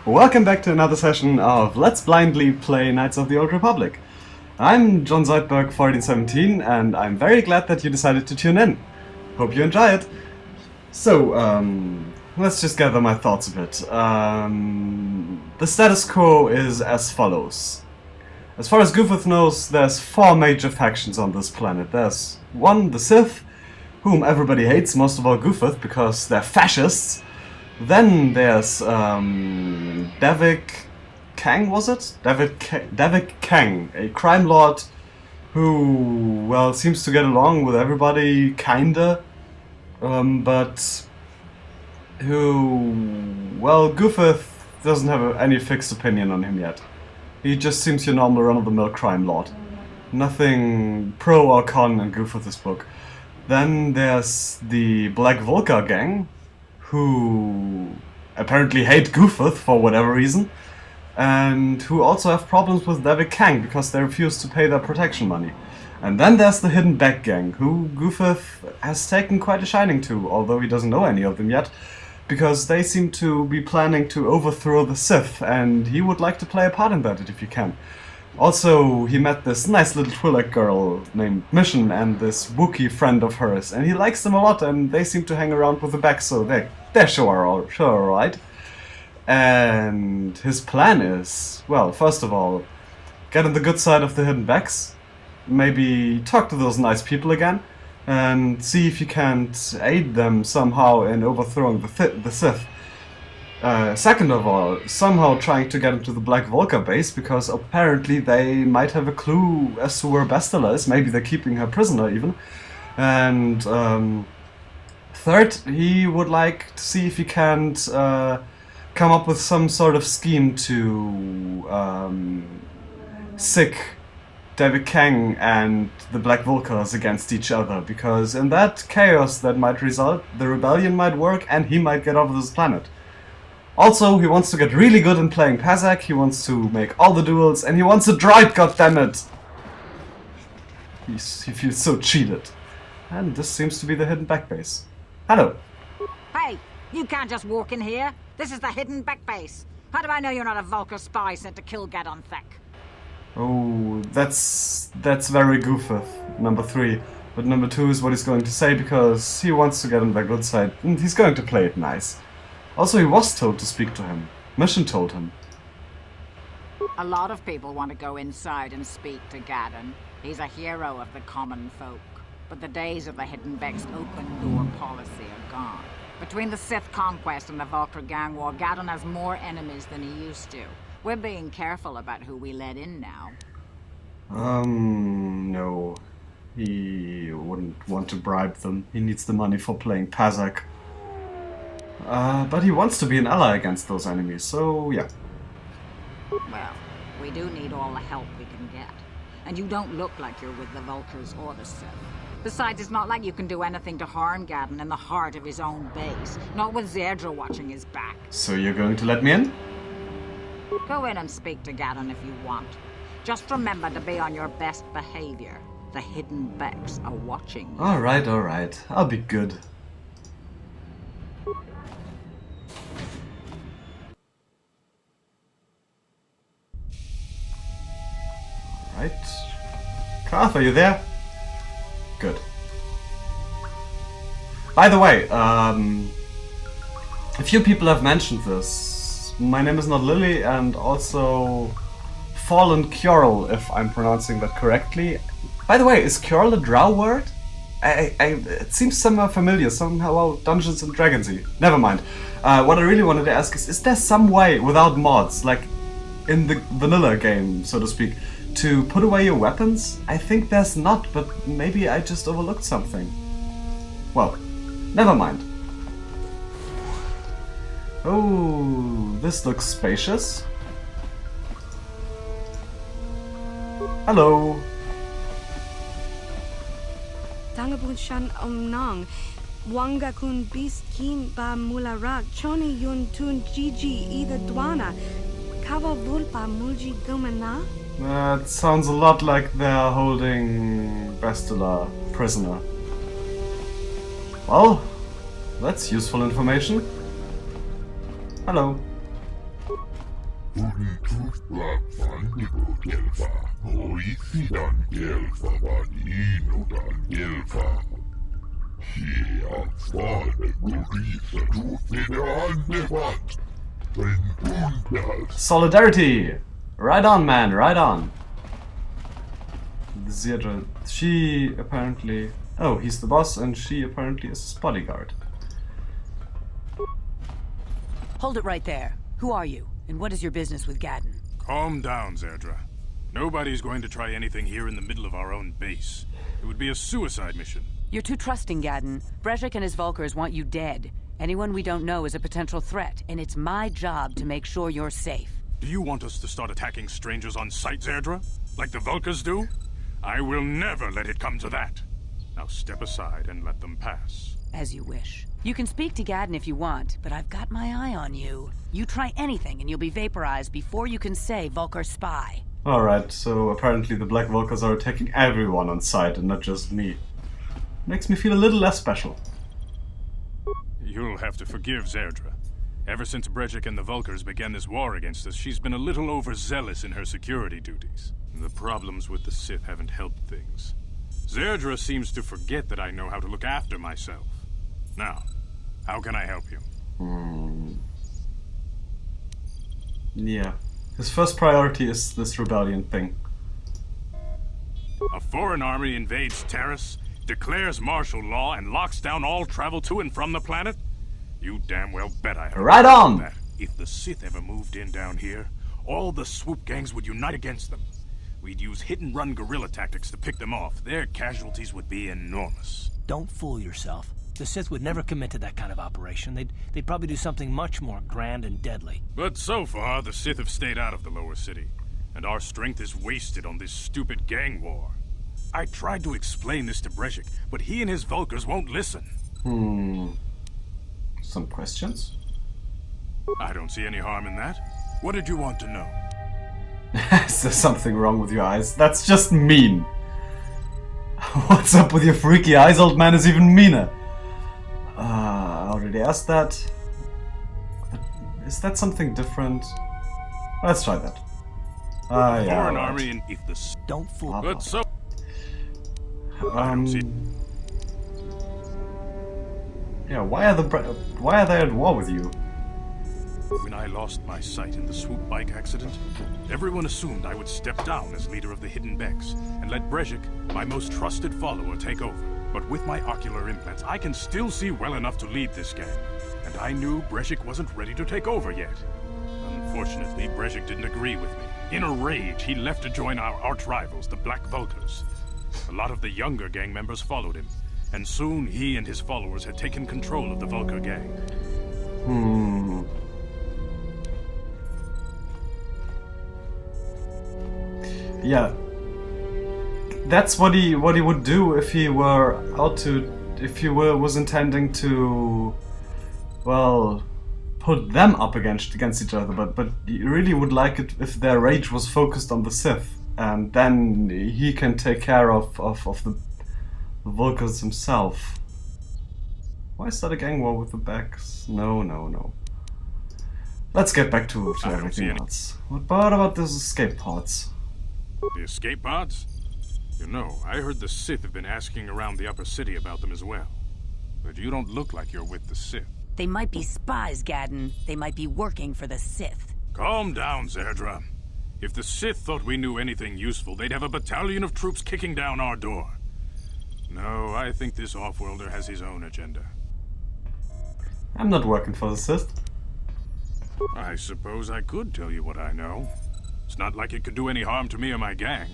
Welcome back to another session of Let's Blindly Play Knights of the Old Republic. I'm John Zoidberg 1417 and I'm very glad that you decided to tune in. Hope you enjoy it. So, let's just gather my thoughts a bit. The status quo is as follows. As far as Goofuth knows, there's 4 major factions on this planet. There's 1, the Sith, whom everybody hates, most of all Goofuth, because they're fascists. Then there's Davik Kang, was it? Davik Kang, a crime lord who, well, seems to get along with everybody, kinda, but who, well, Goofuth doesn't have any fixed opinion on him yet. He just seems your normal run-of-the-mill crime lord. Nothing pro or con in Goofuth's book. Then there's the Black Vulcar gang, who apparently hate Goofuth for whatever reason, and who also have problems with Davik Kang because they refuse to pay their protection money. And then there's the Hidden Back gang, who Goofuth has taken quite a shining to, although he doesn't know any of them yet, because they seem to be planning to overthrow the Sith, and he would like to play a part in that if he can. Also, he met this nice little Twi'lek girl named Mission and this Wookiee friend of hers, and he likes them a lot, and they seem to hang around with the back, so they're sure alright. And his plan is, well, first of all, get on the good side of the Hidden Backs, maybe talk to those nice people again, and see if you can't aid them somehow in overthrowing the Sith. Second of all, somehow trying to get into the Black Vulcar base, because apparently they might have a clue as to where Bastila is. Maybe they're keeping her prisoner even. And third, he would like to see if he can't come up with some sort of scheme to sick Davik Kang and the Black Vulcars against each other, because in that chaos that might result, the rebellion might work and he might get off this planet. Also, he wants to get really good in playing Pazak, he wants to make all the duels, and he wants a droid, goddammit! He feels so cheated. And this seems to be the Hidden Back base. Hello. Hey, you can't just walk in here. This is the Hidden Back base. How do I know you're not a Vulcar spy sent to kill Gadon Thek? Oh, that's very Goofuth, number 3. But number 2 is what he's going to say, because he wants to get on their good side, and he's going to play it nice. Also, he was told to speak to him. Mission told him. A lot of people want to go inside and speak to Gadon. He's a hero of the common folk. But the days of the Hidden Back's open door policy are gone. Between the Sith conquest and the Vulcar gang war, Gadon has more enemies than he used to. We're being careful about who we let in now. No. He wouldn't want to bribe them. He needs the money for playing Pazak. But he wants to be an ally against those enemies, so yeah. Well, we do need all the help we can get. And you don't look like you're with the Vulcars or the Sith. Besides, it's not like you can do anything to harm Gadon in the heart of his own base. Not with Zedra watching his back. So you're going to let me in? Go in and speak to Gadon if you want. Just remember to be on your best behavior. The Hidden Backs are watching you. Alright. I'll be good. Right. Karth, are you there? Good. By the way, a few people have mentioned this. My name is not Lily, and also Fallen Kjorl, if I'm pronouncing that correctly. By the way, is Kjorl a drow word? It seems somehow familiar, somehow Dungeons and Dragons-y. Never mind. What I really wanted to ask is there some way, without mods, like in the vanilla game, so to speak, to put away your weapons? I think there's not, but maybe I just overlooked something. Well, never mind. Oh, this looks spacious. Hello. Tangabun shan omnong. Wanga kun bis kin ba mularak. Choni yun tun gigi either dwana. Kava vulpa mulji gumana. That sounds a lot like they're holding Bastila prisoner. Well, that's useful information. Hello. Solidarity! Right on, man, right on. Zoidberg, she apparently... Oh, he's the boss and she apparently is his bodyguard. Hold it right there. Who are you? And what is your business with Gadden? Calm down, Zoidberg. Nobody's going to try anything here in the middle of our own base. It would be a suicide mission. You're too trusting, Gadden. Brezhik and his Vulkars want you dead. Anyone we don't know is a potential threat, and it's my job to make sure you're safe. Do you want us to start attacking strangers on sight, Zoidberg? Like the Vulkars do? I will never let it come to that. Now step aside and let them pass. As you wish. You can speak to Gadden if you want, but I've got my eye on you. You try anything and you'll be vaporized before you can say Vulkar spy. Alright, so apparently the Black Vulkars are attacking everyone on sight and not just me. Makes me feel a little less special. You'll have to forgive Zoidberg. Ever since Brezhik and the Vulkars began this war against us, she's been a little overzealous in her security duties. The problems with the Sith haven't helped things. Zoidberg seems to forget that I know how to look after myself. Now, how can I help you? Yeah. His first priority is this rebellion thing. A foreign army invades Terrace, declares martial law, and locks down all travel to and from the planet? You damn well bet I have. Right on! That. If the Sith ever moved in down here, all the swoop gangs would unite against them. We'd use hit-and-run guerrilla tactics to pick them off. Their casualties would be enormous. Don't fool yourself. The Sith would never commit to that kind of operation. They'd probably do something much more grand and deadly. But so far, the Sith have stayed out of the lower city, and our strength is wasted on this stupid gang war. I tried to explain this to Brezhik, but he and his Vulkars won't listen. Some questions? I don't see any harm in that. What did you want to know? Is there something wrong with your eyes? That's just mean. What's up with your freaky eyes, old man, is even meaner. I already asked that. Is that something different? Let's try that. Yeah. Foreign right. army and if the Don't fool. But so I don't see. Yeah, why are they at war with you? When I lost my sight in the swoop bike accident, everyone assumed I would step down as leader of the Hidden Becks and let Brezhik, my most trusted follower, take over. But with my ocular implants, I can still see well enough to lead this gang, and I knew Brezhik wasn't ready to take over yet. Unfortunately, Brezhik didn't agree with me. In a rage, he left to join our arch-rivals, the Black Vulkars. A lot of the younger gang members followed him, and soon he and his followers had taken control of the Vulkar gang. Yeah, that's what he would do if he were was intending to, well, put them up against each other. But he really would like it if their rage was focused on the Sith, and then he can take care of the Vulkars himself. Why start a gang war with the Becks? No. Let's get back to everything else. What about those escape pods? The escape pods? You know, I heard the Sith have been asking around the upper city about them as well. But you don't look like you're with the Sith. They might be spies, Gadden. They might be working for the Sith. Calm down, Zoidberg. If the Sith thought we knew anything useful, they'd have a battalion of troops kicking down our door. No, I think this off-worlder has his own agenda. I'm not working for the Sith. I suppose I could tell you what I know. It's not like it could do any harm to me or my gang.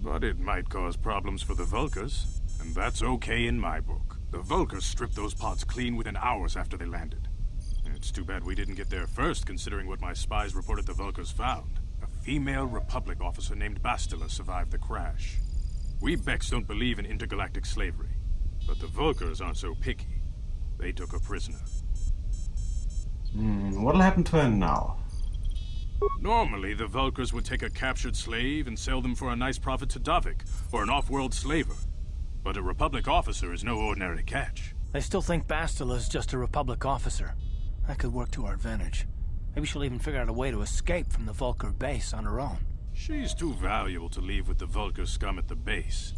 But it might cause problems for the Vulkars, and that's okay in my book. The Vulkars stripped those pods clean within hours after they landed. It's too bad we didn't get there first, considering what my spies reported the Vulkars found. A female Republic officer named Bastila survived the crash. We Becks don't believe in intergalactic slavery, but the Vulkars aren't so picky. They took her prisoner. What'll happen to her now? Normally, the Vulkars would take a captured slave and sell them for a nice profit to Davik, or an off-world slaver. But a Republic officer is no ordinary catch. I still think Bastila's just a Republic officer. That could work to our advantage. Maybe she'll even figure out a way to escape from the Vulcar base on her own. She's too valuable to leave with the Vulcar scum at the base.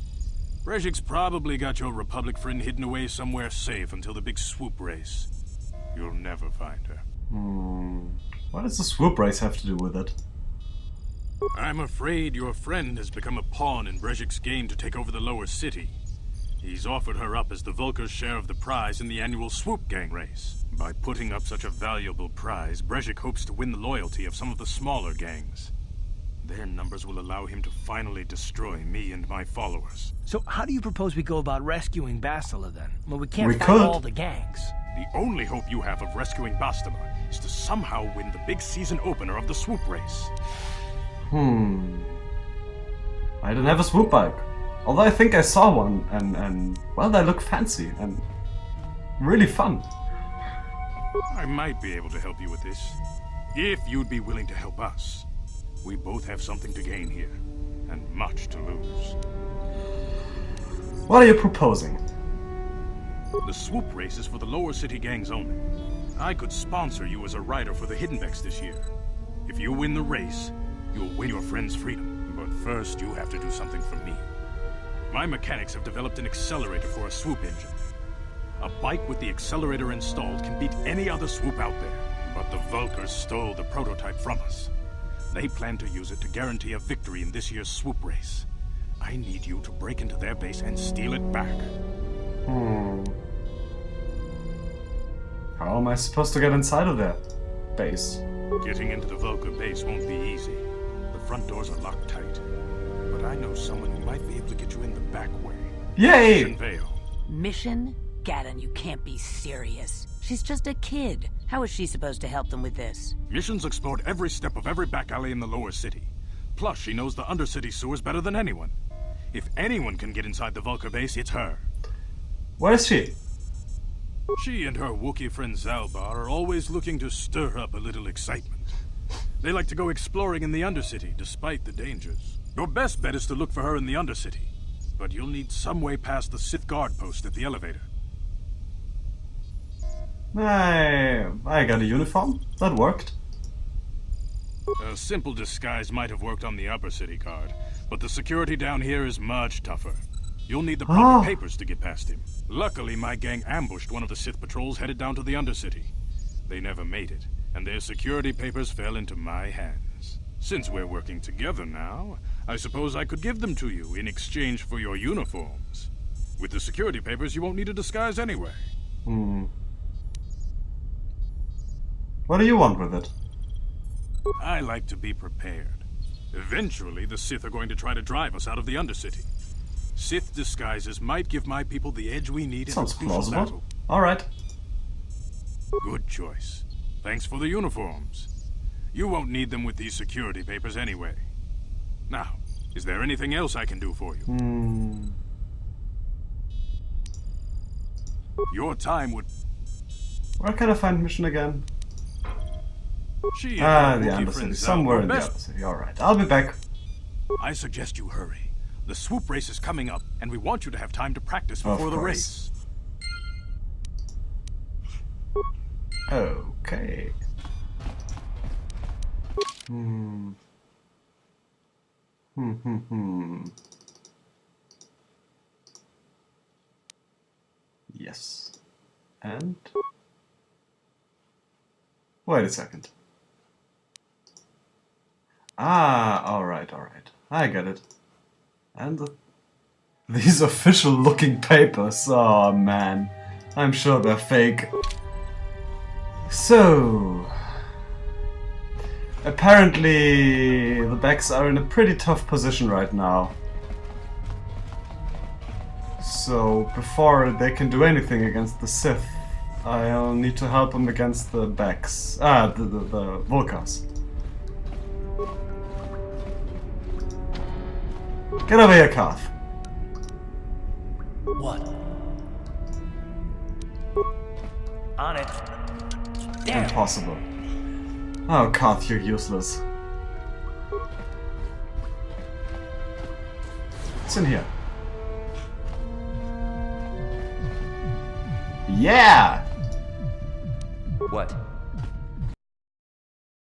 Brezhik's probably got your Republic friend hidden away somewhere safe until the big swoop race. You'll never find her. What does the swoop race have to do with it? I'm afraid your friend has become a pawn in Brezhik's game to take over the lower city. He's offered her up as the Vulcar's share of the prize in the annual swoop gang race. By putting up such a valuable prize, Brezhik hopes to win the loyalty of some of the smaller gangs. Their numbers will allow him to finally destroy me and my followers. So how do you propose we go about rescuing Bastila then? Well, we can't We fight could. all the gangs. The only hope you have of rescuing Bastila is to somehow win the big season opener of the swoop race. I don't have a swoop bike. Although I think I saw one, and well, they look fancy and really fun. I might be able to help you with this, if you'd be willing to help us. We both have something to gain here, and much to lose. What are you proposing? The swoop race is for the lower city gangs only. I could sponsor you as a rider for the Hiddenbecks this year. If you win the race, you'll win your friend's freedom. But first, you have to do something for me. My mechanics have developed an accelerator for a swoop engine. A bike with the accelerator installed can beat any other swoop out there. But the Vulcars stole the prototype from us. They plan to use it to guarantee a victory in this year's swoop race. I need you to break into their base and steal it back. How am I supposed to get inside of their base? Getting into the Vulcar base won't be easy. The front doors are locked tight. But I know someone who might be able to get you in the back way. Yay! Mission Vale. Mission? Gaddon, you can't be serious. She's just a kid. How is she supposed to help them with this? Mission's explored every step of every back alley in the lower city. Plus, she knows the undercity sewers better than anyone. If anyone can get inside the Vulcar base, it's her. Where is she? She and her Wookiee friend Zalbar are always looking to stir up a little excitement. They like to go exploring in the Undercity, despite the dangers. Your best bet is to look for her in the Undercity. But you'll need some way past the Sith guard post at the elevator. I got a uniform. That worked. A simple disguise might have worked on the Upper City guard, but the security down here is much tougher. You'll need the proper papers to get past him. Luckily, my gang ambushed one of the Sith patrols headed down to the Undercity. They never made it, and their security papers fell into my hands. Since we're working together now, I suppose I could give them to you in exchange for your uniforms. With the security papers, you won't need a disguise anyway. What do you want with it? I like to be prepared. Eventually, the Sith are going to try to drive us out of the Undercity. Sith disguises might give my people the edge we need in Sounds a crucial plausible. battle. Alright. Good choice. Thanks for the uniforms. You won't need them with these security papers anyway. Now, is there anything else I can do for you? Your time would... Where can I find Mission again? She The and her Wookiee Undercity. friends Somewhere are in the best. Undercity. Alright, I'll be back. I suggest you hurry. The swoop race is coming up, and we want you to have time to practice Of before the course. race. Okay. Yes. And... Wait a second. Alright. I get it. And these official looking papers. Oh man. I'm sure they're fake. So... Apparently the Becks are in a pretty tough position right now. So before they can do anything against the Sith, I'll need to help them against the Becks. The Vulcars. Get over here, Koth. What? On it. Damn. Impossible. Oh, Koth, you're useless. What's in here? Yeah! What?